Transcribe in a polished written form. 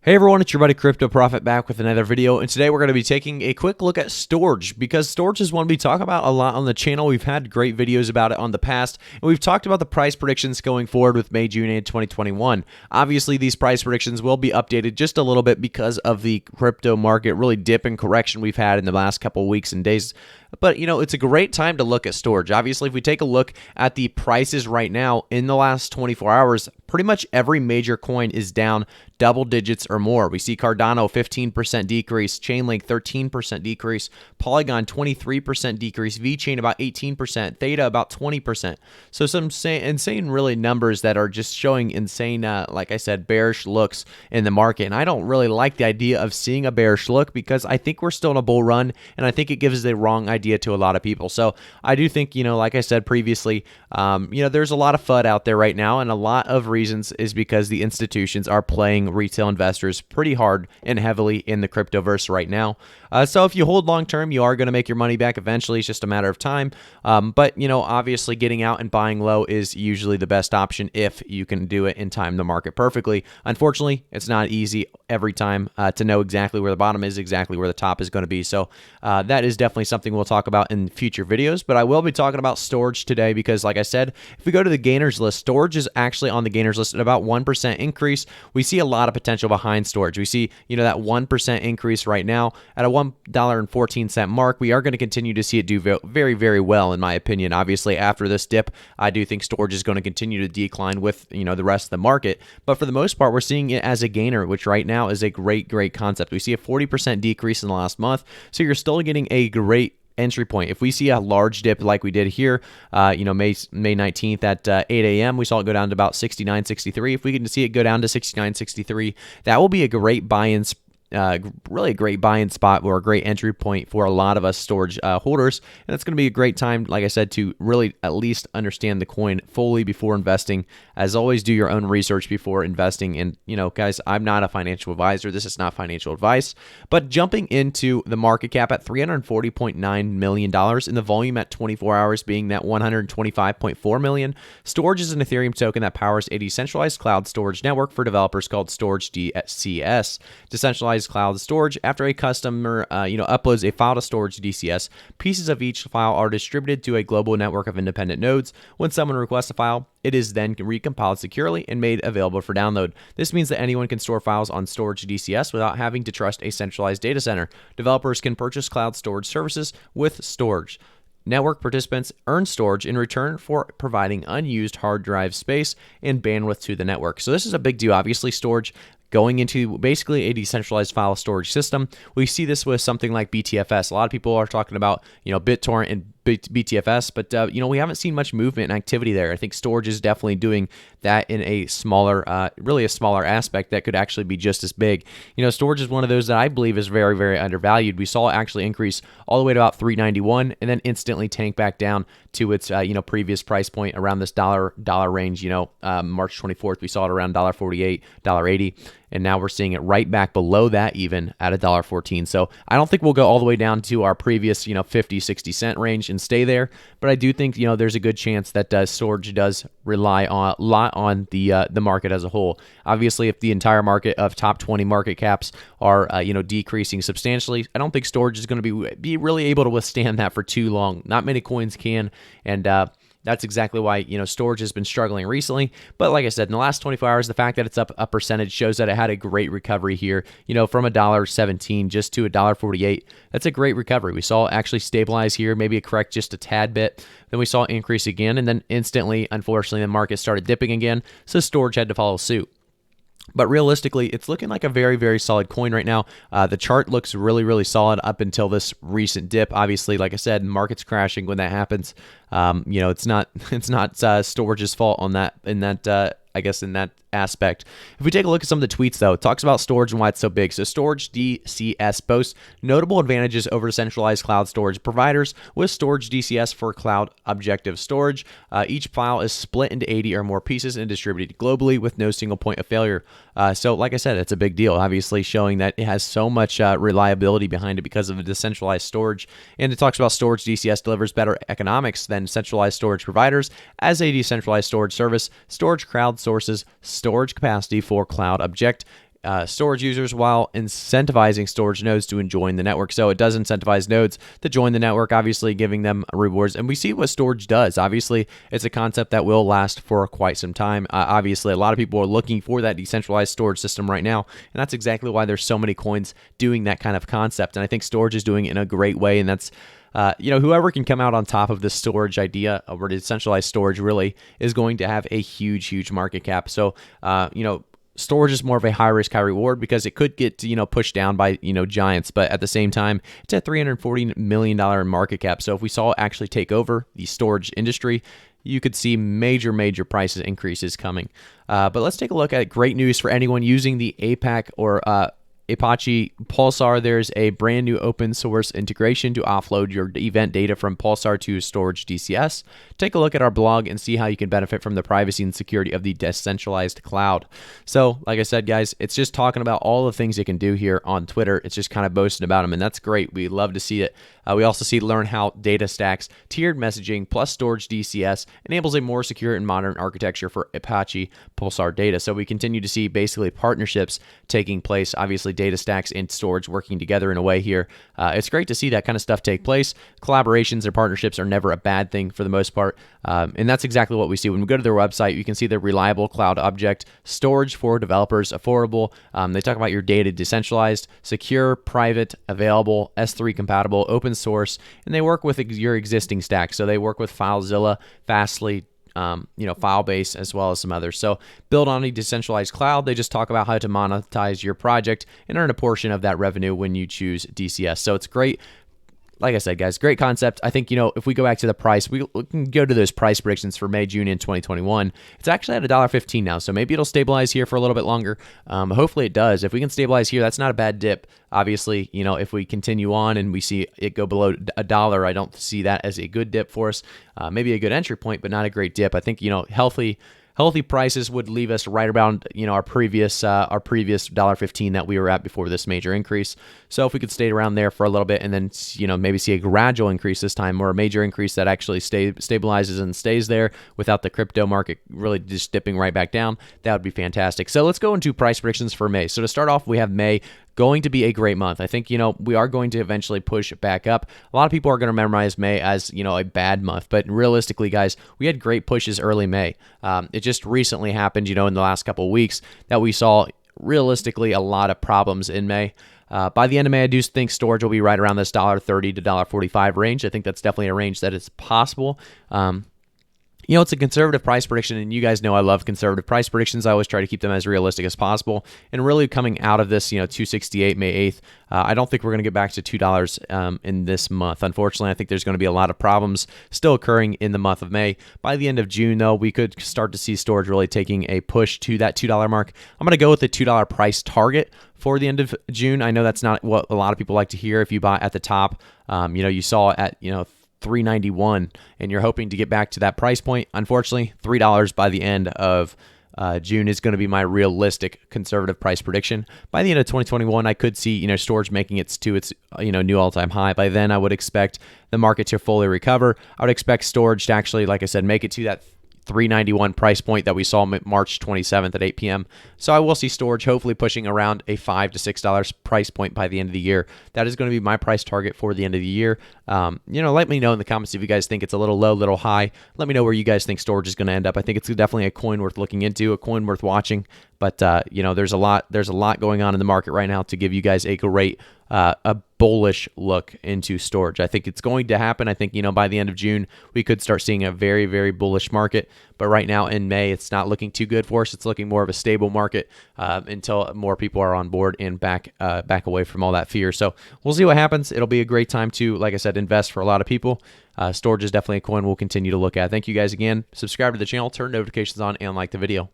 Hey everyone, it's your buddy Crypto Profit back with another video, and today we're going to be taking a quick look at Storj because Storj is one we talk about a lot on the channel. We've had great videos about it on the past, and we've talked about the price predictions going forward with May, June, and 2021. Obviously, these price predictions will be updated just a little bit because of the crypto market really dip and correction we've had in the last couple of weeks and days. But, it's a great time to look at Storj. Obviously, if we take a look at the prices right now in the last 24 hours, pretty much every major coin is down double digits or more. We see Cardano 15% decrease, Chainlink 13% decrease, Polygon 23% decrease, VeChain about 18%, Theta about 20%. So some insane really numbers that are just showing insane, like I said, bearish looks in the market. And I don't really like the idea of seeing a bearish look because I think we're still in a bull run, and I think it gives the wrong idea to a lot of people. So I do think, like I said previously, there's a lot of FUD out there right now, and a lot of reasons is because the institutions are playing retail investors pretty hard and heavily in the cryptoverse right now. So if you hold long term, you are going to make your money back eventually. It's just a matter of time. But obviously getting out and buying low is usually the best option if you can do it and time the market perfectly. Unfortunately, it's not easy every time to know exactly where the bottom is, exactly where the top is going to be. So that is definitely something we'll talk about in future videos. But I will be talking about Storj today because, like I said, if we go to the gainers list, Storj is actually on the gainers list at about 1% increase. We see a lot of potential behind Storj. We see, that 1% increase right now at a $1.14 mark. We are going to continue to see it do very, very well, in my opinion. Obviously, after this dip, I do think Storj is going to continue to decline with, the rest of the market. But for the most part, we're seeing it as a gainer, which right now is a great concept. We see a 40% decrease in the last month. So you're still getting a great entry point. If we see a large dip like we did here, May 19th at 8 a.m., we saw it go down to about 69.63. If we can see it go down to 69.63, that will be a great buy-in really a great buy-in spot or a great entry point for a lot of us Storj holders. And it's going to be a great time, like I said, to really at least understand the coin fully before investing. As always, do your own research before investing. And, guys, I'm not a financial advisor. This is not financial advice. But jumping into the market cap at $340.9 million and the volume at 24 hours being that $125.4 million, Storj is an Ethereum token that powers a decentralized cloud storage network for developers called Storj DCS. Decentralized cloud storage. After a customer uploads a file to Storj DCS, pieces of each file are distributed to a global network of independent nodes. When someone requests a file, it is then recompiled securely and made available for download. This means that anyone can store files on Storj DCS without having to trust a centralized data center. Developers can purchase cloud storage services with Storj. Network participants earn Storj in return for providing unused hard drive space and bandwidth to the network. So this is a big deal. Obviously, Storj going into basically a decentralized file storage system. We see this with something like BTFS. A lot of people are talking about, BitTorrent and BTFS, but we haven't seen much movement and activity there. I think Storj is definitely doing that in a smaller, really a smaller aspect that could actually be just as big. Storj is one of those that I believe is very, very undervalued. We saw it actually increase all the way to about $3.91 and then instantly tank back down to its previous price point around this dollar range. March 24th, we saw it around $1.48, $1.80. And now we're seeing it right back below that even at $1.14. So I don't think we'll go all the way down to our previous, 50, 60 cent range and stay there. But I do think, there's a good chance that Storj does rely a lot on the market as a whole. Obviously, if the entire market of top 20 market caps are, decreasing substantially, I don't think Storj is going to be really able to withstand that for too long. Not many coins can. And, that's exactly why, Storj has been struggling recently. But like I said, in the last 24 hours, the fact that it's up a percentage shows that it had a great recovery here, from $1.17 just to $1.48. That's a great recovery. We saw it actually stabilize here, maybe correct just a tad bit. Then we saw it increase again, and then instantly, unfortunately, the market started dipping again. So Storj had to follow suit. But realistically, it's looking like a very, very solid coin right now. The chart looks really, really solid up until this recent dip. Obviously, like I said, market's crashing when that happens. It's not Storj's fault on that. In that aspect. If we take a look at some of the tweets, though, it talks about Storj and why it's so big. So Storj DCS boasts notable advantages over centralized cloud storage providers with Storj DCS for cloud objective storage. Each file is split into 80 or more pieces and distributed globally with no single point of failure. So like I said, it's a big deal, obviously showing that it has so much reliability behind it because of the decentralized storage. And it talks about Storj DCS delivers better economics than centralized storage providers as a decentralized storage service. Storj crowd sources storage capacity for cloud Storj users while incentivizing Storj nodes to join the network. So it does incentivize nodes to join the network, obviously giving them rewards. And we see what Storj does. Obviously, it's a concept that will last for quite some time. Obviously, a lot of people are looking for that decentralized storage system right now, and that's exactly why there's so many coins doing that kind of concept. And I think Storj is doing it in a great way, and that's whoever can come out on top of this storage idea or decentralized storage really is going to have a huge market cap. So, Storj is more of a high risk, high reward because it could get, pushed down by, giants. But at the same time, it's a $340 million market cap. So if we saw it actually take over the storage industry, you could see major prices increases coming. But let's take a look at great news for anyone using the APAC or Apache Pulsar. There's a brand new open source integration to offload your event data from Pulsar to Storj DCS. Take a look at our blog and see how you can benefit from the privacy and security of the decentralized cloud. So, like I said, guys, it's just talking about all the things it can do here on Twitter. It's just kind of boasting about them, and that's great. We love to see it. We also see learn how data stacks, tiered messaging, plus Storj DCS enables a more secure and modern architecture for Apache Pulsar data. So we continue to see basically partnerships taking place. Obviously, data stacks and Storj working together in a way here. It's great to see that kind of stuff take place. Collaborations or partnerships are never a bad thing for the most part. And that's exactly what we see. When we go to their website, you can see the reliable cloud object, storage for developers, affordable. They talk about your data decentralized, secure, private, available, S3 compatible, open source, and they work with your existing stack. So they work with FileZilla, Fastly, Filebase, as well as some others. So build on a decentralized cloud. They just talk about how to monetize your project and earn a portion of that revenue when you choose DCS. So it's great. Like I said, guys, great concept. I think, if we go back to the price, we can go to those price predictions for May, June in 2021. It's actually at $1.15 now, so maybe it'll stabilize here for a little bit longer. Hopefully it does. If we can stabilize here, that's not a bad dip. Obviously, if we continue on and we see it go below $1, I don't see that as a good dip for us. Maybe a good entry point, but not a great dip. I think, healthy prices would leave us right around, our previous $1.15 that we were at before this major increase. So if we could stay around there for a little bit and then, maybe see a gradual increase this time or a major increase that actually stabilizes and stays there without the crypto market really just dipping right back down, that would be fantastic. So let's go into price predictions for May. So to start off, we have May going to be a great month. I think, we are going to eventually push it back up. A lot of people are going to memorize May as, a bad month, but realistically, guys, we had great pushes early May. It just recently happened, in the last couple of weeks that we saw realistically a lot of problems in May. By the end of May, I do think Storj will be right around this $1.30 to $1.45 range. I think that's definitely a range that is possible. It's a conservative price prediction, and you guys know I love conservative price predictions. I always try to keep them as realistic as possible. And really coming out of this, 268 May 8th, I don't think we're going to get back to $2 in this month. Unfortunately, I think there's going to be a lot of problems still occurring in the month of May. By the end of June, though, we could start to see Storj really taking a push to that $2 mark. I'm going to go with the $2 price target for the end of June. I know that's not what a lot of people like to hear. If you buy at the top, you saw it at, $3.91 and you're hoping to get back to that price point. Unfortunately, $3 by the end of June is going to be my realistic conservative price prediction. By the end of 2021, I could see, Storj making it to its, new all-time high. By then, I would expect the market to fully recover. I would expect Storj to actually, like I said, make it to that $3.91 price point that we saw March 27th at 8 p.m. So I will see Storj hopefully pushing around a $5 to $6 price point by the end of the year. That is going to be my price target for the end of the year. Let me know in the comments if you guys think it's a little low, little high. Let me know where you guys think Storj is going to end up. I think it's definitely a coin worth looking into, a coin worth watching. But there's a lot going on in the market right now to give you guys a great a bullish look into Storj. I think it's going to happen. I think, by the end of June, we could start seeing a very, very bullish market. But right now in May, it's not looking too good for us. It's looking more of a stable market until more people are on board and back away from all that fear. So we'll see what happens. It'll be a great time to, like I said, invest for a lot of people. Storj is definitely a coin we'll continue to look at. Thank you guys again. Subscribe to the channel, turn notifications on, and like the video.